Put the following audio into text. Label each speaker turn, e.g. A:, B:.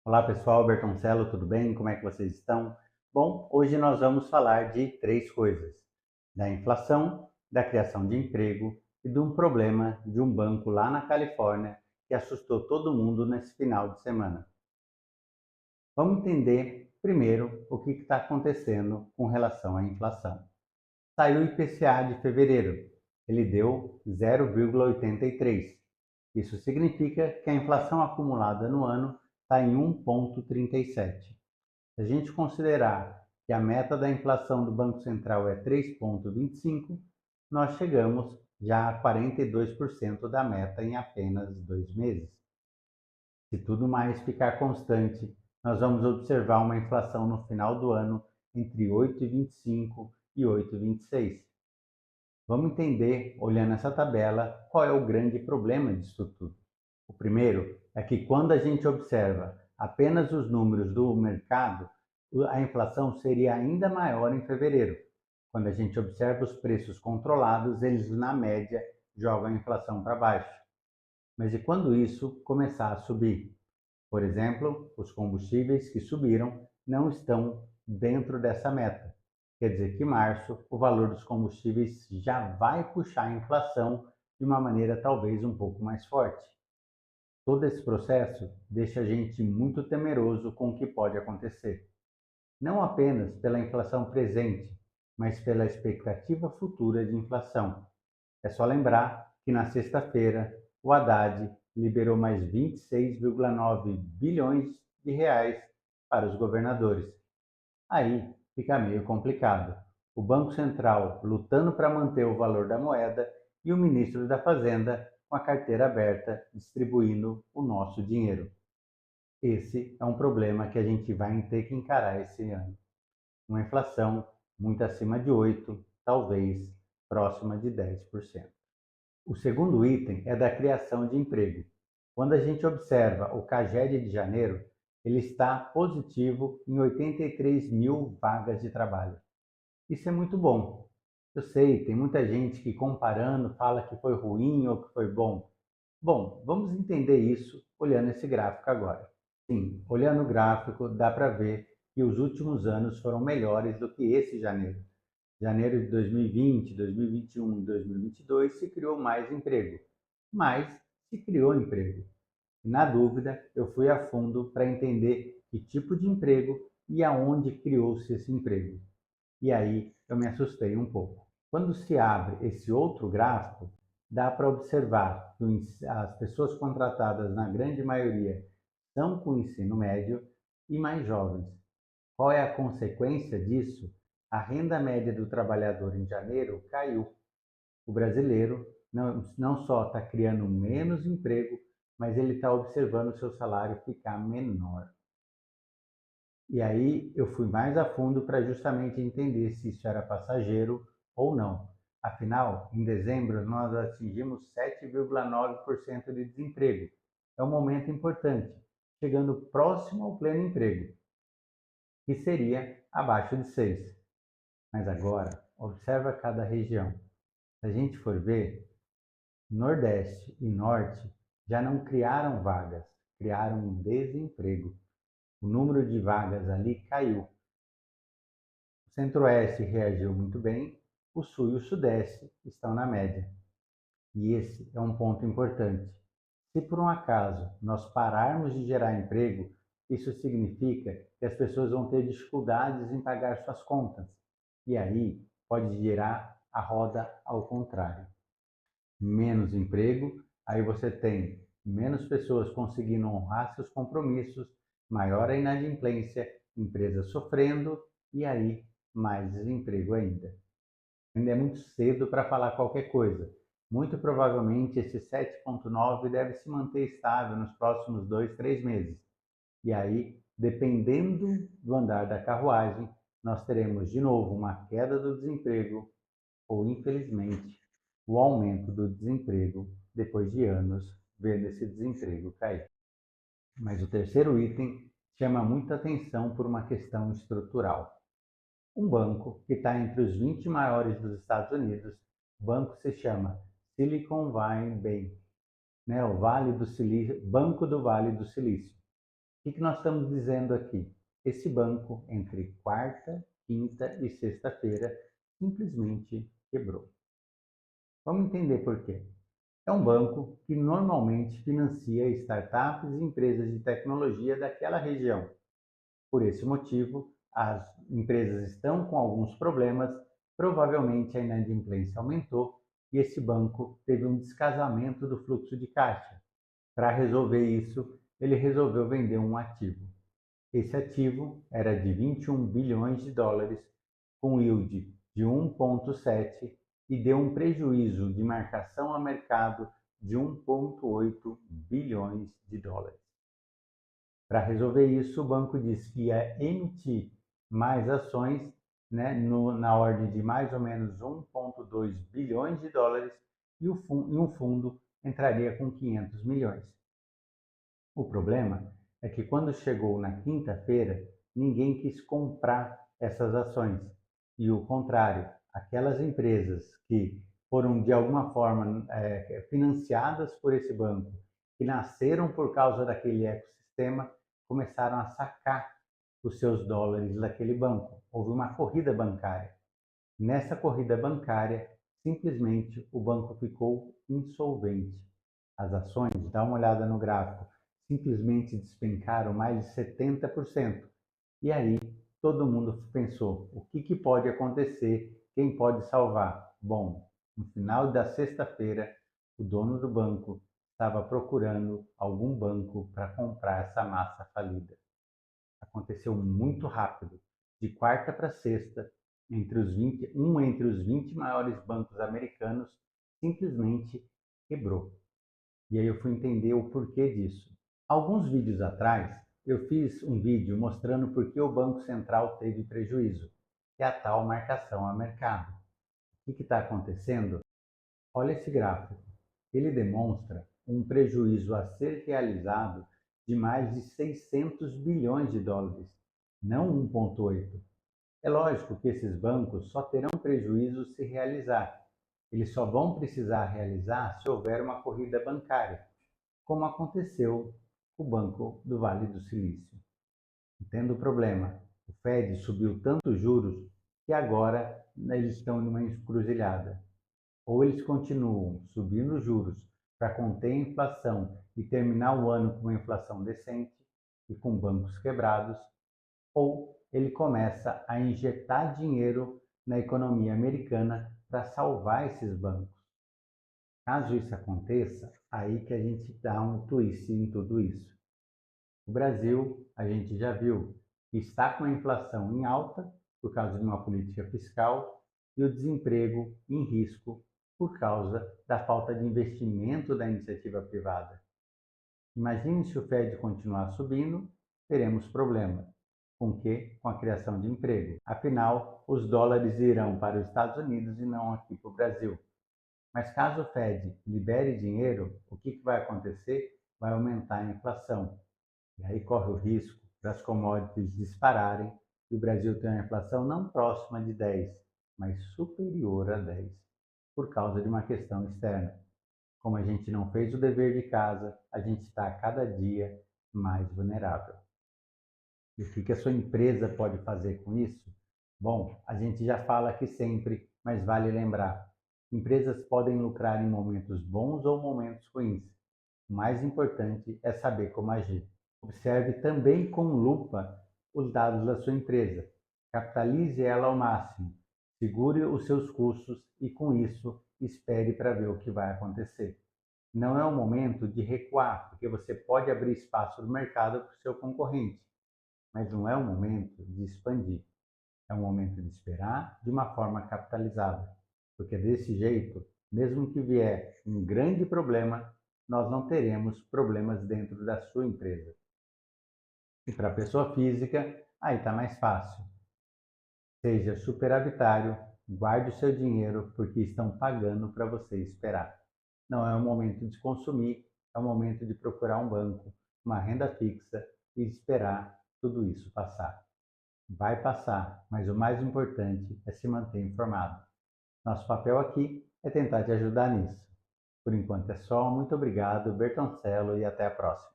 A: Olá pessoal, Bertoncello, tudo bem? Como é que vocês estão? Bom, hoje nós vamos falar de três coisas: da inflação, da criação de emprego e de um problema de um banco lá na Califórnia que assustou todo mundo nesse final de semana. Vamos entender primeiro o que está acontecendo com relação à inflação. Saiu o IPCA de fevereiro, ele deu 0,83. Isso significa que a inflação acumulada no ano está em 1,37. Se a gente considerar que a meta da inflação do Banco Central é 3,25, nós chegamos já a 42% da meta em apenas 2 meses. Se tudo mais ficar constante, nós vamos observar uma inflação no final do ano entre 8,25 e 8,26. Vamos entender, olhando essa tabela, qual é o grande problema disso tudo. O primeiro é que quando a gente observa apenas os números do mercado, a inflação seria ainda maior em fevereiro. Quando a gente observa os preços controlados, eles na média jogam a inflação para baixo. Mas e quando isso começar a subir? Por exemplo, os combustíveis que subiram não estão dentro dessa meta. Quer dizer que em março o valor dos combustíveis já vai puxar a inflação de uma maneira talvez um pouco mais forte. Todo esse processo deixa a gente muito temeroso com o que pode acontecer, não apenas pela inflação presente, mas pela expectativa futura de inflação. É só lembrar que na sexta-feira o Haddad liberou mais 26,9 bilhões de reais para os governadores. Aí fica meio complicado. O Banco Central lutando para manter o valor da moeda e o ministro da Fazenda com a carteira aberta distribuindo o nosso dinheiro. Esse é um problema que a gente vai ter que encarar esse ano. Uma inflação muito acima de 8, talvez próxima de 10%. O segundo item é da criação de emprego. Quando a gente observa o CAGED de janeiro, ele está positivo em 83 mil vagas de trabalho. Isso é muito bom. Eu sei, tem muita gente que comparando fala que foi ruim ou que foi bom. Bom, vamos entender isso olhando esse gráfico agora. Sim, olhando o gráfico, dá para ver que os últimos anos foram melhores do que esse janeiro. Janeiro de 2020, 2021 e 2022 se criou mais emprego, mas se criou emprego. Na dúvida, eu fui a fundo para entender que tipo de emprego e aonde criou-se esse emprego. E aí eu me assustei um pouco. Quando se abre esse outro gráfico, dá para observar que as pessoas contratadas, na grande maioria, são com ensino médio e mais jovens. Qual é a consequência disso? A renda média do trabalhador em janeiro caiu. O brasileiro não só está criando menos emprego, mas ele está observando o seu salário ficar menor. E aí eu fui mais a fundo para justamente entender se isso era passageiro ou não. Afinal, em dezembro nós atingimos 7,9% de desemprego. É um momento importante, chegando próximo ao pleno emprego, que seria abaixo de 6. Mas agora, observa cada região. Se a gente for ver, Nordeste e Norte já não criaram vagas, criaram um desemprego. O número de vagas ali caiu. O Centro-Oeste reagiu muito bem, o Sul e o Sudeste estão na média. E esse é um ponto importante. Se por um acaso nós pararmos de gerar emprego, isso significa que as pessoas vão ter dificuldades em pagar suas contas. E aí pode gerar a roda ao contrário. Menos emprego, aí você tem menos pessoas conseguindo honrar seus compromissos, maior a inadimplência, empresas sofrendo e aí mais desemprego ainda. Ainda é muito cedo para falar qualquer coisa. Muito provavelmente esse 7,9 deve se manter estável nos próximos 2, 3 meses. E aí, dependendo do andar da carruagem, nós teremos de novo uma queda do desemprego ou, infelizmente, o aumento do desemprego depois de anos vendo esse desemprego cair. Mas o terceiro item chama muita atenção por uma questão estrutural. Um banco que está entre os 20 maiores dos Estados Unidos, o banco se chama Silicon Valley Bank, né? O Vale do Silício, Banco do Vale do Silício. que nós estamos dizendo aqui? Esse banco, entre quarta, quinta e sexta-feira, simplesmente quebrou. Vamos entender por quê. É um banco que normalmente financia startups e empresas de tecnologia daquela região. Por esse motivo, as empresas estão com alguns problemas, provavelmente a inadimplência aumentou e esse banco teve um descasamento do fluxo de caixa. Para resolver isso, ele resolveu vender um ativo. Esse ativo era de 21 bilhões de dólares, com yield de 1,7 e deu um prejuízo de marcação a mercado de 1,8 bilhões de dólares. Para resolver isso, o banco disse que ia emitir mais ações, né, na ordem de mais ou menos 1,2 bilhões de dólares e um fundo entraria com 500 milhões. O problema é que quando chegou na quinta-feira, ninguém quis comprar essas ações. E o contrário, aquelas empresas que foram de alguma forma financiadas por esse banco, que nasceram por causa daquele ecossistema, começaram a sacar os seus dólares daquele banco. Houve uma corrida bancária. Nessa corrida bancária, simplesmente o banco ficou insolvente. As ações, dá uma olhada no gráfico, simplesmente despencaram mais de 70%. E aí todo mundo pensou, o que pode acontecer? Quem pode salvar? Bom, no final da sexta-feira, o dono do banco estava procurando algum banco para comprar essa massa falida. Aconteceu muito rápido, de quarta para sexta, entre os 20 maiores bancos americanos simplesmente quebrou. E aí eu fui entender o porquê disso. Alguns vídeos atrás, eu fiz um vídeo mostrando por que o Banco Central teve prejuízo, que é a tal marcação a mercado. O que está acontecendo? Olha esse gráfico. Ele demonstra um prejuízo a ser realizado de mais de 600 bilhões de dólares, não 1,8. É lógico que esses bancos só terão prejuízo se realizar. Eles só vão precisar realizar se houver uma corrida bancária, como aconteceu com o Banco do Vale do Silício. Entendo o problema. O Fed subiu tantos juros que agora eles estão numa encruzilhada. Ou eles continuam subindo os juros para conter a inflação e terminar o ano com uma inflação decente e com bancos quebrados, ou ele começa a injetar dinheiro na economia americana para salvar esses bancos. Caso isso aconteça, aí que a gente dá um twist em tudo isso. O Brasil, a gente já viu, está com a inflação em alta por causa de uma política fiscal e o desemprego em risco por causa da falta de investimento da iniciativa privada. Imagine se o Fed continuar subindo, teremos problema. Com que? Com a criação de emprego. Afinal, os dólares irão para os Estados Unidos e não aqui para o Brasil. Mas caso o Fed libere dinheiro, o que vai acontecer? Vai aumentar a inflação. E aí corre o risco das commodities dispararem e o Brasil ter uma inflação não próxima de 10, mas superior a 10, por causa de uma questão externa. Como a gente não fez o dever de casa, a gente está a cada dia mais vulnerável. E o que a sua empresa pode fazer com isso? Bom, a gente já fala aqui sempre, mas vale lembrar. Empresas podem lucrar em momentos bons ou momentos ruins. O mais importante é saber como agir. Observe também com lupa os dados da sua empresa. Capitalize ela ao máximo. Segure os seus custos e, com isso, espere para ver o que vai acontecer. Não é o momento de recuar, porque você pode abrir espaço no mercado para o seu concorrente, mas não é o momento de expandir. É o momento de esperar de uma forma capitalizada, porque desse jeito, mesmo que vier um grande problema, nós não teremos problemas dentro da sua empresa. E para a pessoa física, aí está mais fácil. Seja superavitário, guarde o seu dinheiro porque estão pagando para você esperar. Não é o momento de consumir, é o momento de procurar um banco, uma renda fixa e esperar tudo isso passar. Vai passar, mas o mais importante é se manter informado. Nosso papel aqui é tentar te ajudar nisso. Por enquanto é só, muito obrigado, Bertoncello, e até a próxima.